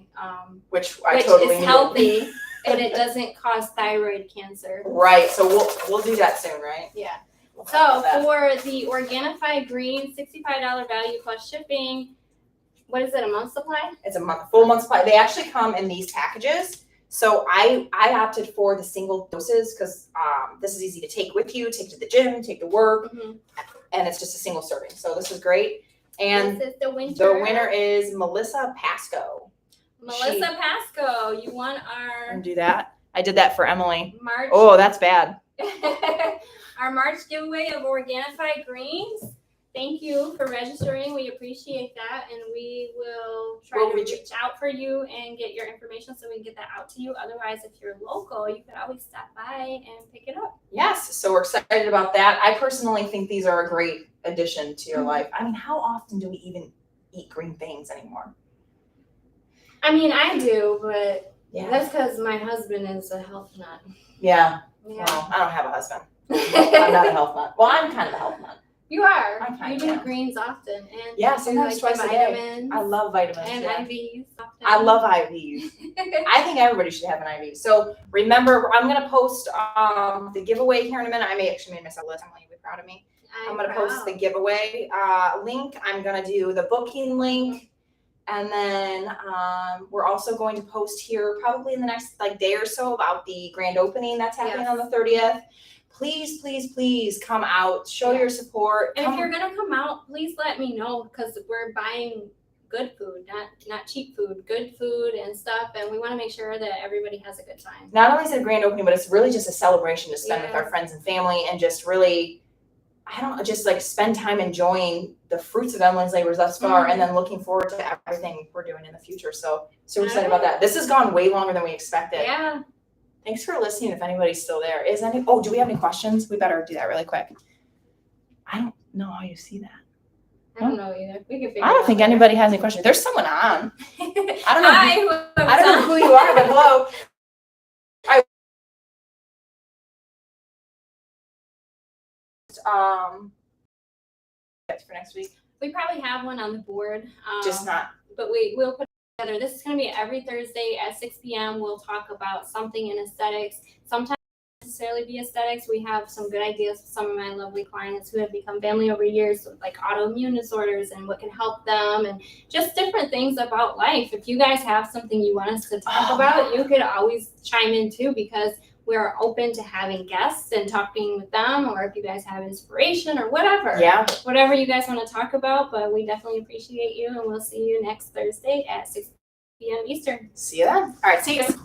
which I which totally is need. healthy and it doesn't cause thyroid cancer. Right. So we'll do that soon, right? Yeah. We'll So for the Organifi Green, $65 value plus shipping, what is it, a month supply? It's a full month supply. They actually come in these packages. So I opted for the single doses because this is easy to take with you, take to the gym, take to work, and it's just a single serving. So this is great. And this is the winner. The winner is Melissa Pasco. Melissa Pasco, you won our Do that. I did that for Emily. March. Oh, that's bad. Our March giveaway of Organifi Greens. Thank you for registering. We appreciate that, and we will try to reach out for you and get your information so we can get that out to you. Otherwise, if you're local, you could always stop by and pick it up. Yes, so we're excited about that. I personally think these are a great addition to your life. I mean, how often do we even eat green things anymore? I mean, I do, but Yeah. that's because my husband is a health nut. Yeah. Yeah. Well, I don't have a husband. I'm not a health nut. Well, I'm kind of a health nut. You are. I kinda You do am. greens often, and Yeah, you sometimes like twice a the day. vitamins I love vitamins. and yeah. IVs. Often. I love IVs. I think everybody should have an IV. So remember, I'm going to post the giveaway here in a minute. I may actually made myself a list. Emily, you'll be proud of me. I'm going to post the giveaway link. I'm going to do the booking link. And then we're also going to post here probably in the next day or so about the grand opening that's happening on the 30th. Please, please, please come out, show your support. And if you're going to come out, please let me know because we're buying good food, not cheap food, good food and stuff. And we want to make sure that everybody has a good time. Not only is it a grand opening, but it's really just a celebration to spend with our friends and family and just really, just spend time enjoying the fruits of Emily's labors thus far and then looking forward to everything we're doing in the future. So super excited about that. This has gone way longer than we expected. Yeah. Thanks for listening. If anybody's still there, do we have any questions? We better do that really quick. I don't know how you see that. I don't know either. We can figure I don't think anybody has any questions. There's someone on. I don't know. I don't know who you are, but hello. For next week. We probably have one on the board. Just not. But we'll put it together. This is going to be every Thursday at 6 p.m. We'll talk about something in aesthetics. Sometimes necessarily be aesthetics. We have some good ideas with some of my lovely clients who have become family over years, like autoimmune disorders and what can help them and just different things about life. If you guys have something you want us to talk about, you could always chime in too because we're open to having guests and talking with them, or if you guys have inspiration or whatever. Yeah. Whatever you guys want to talk about, but we definitely appreciate you and we'll see you next Thursday at 6 p.m. Eastern. See you then. All right, see you guys.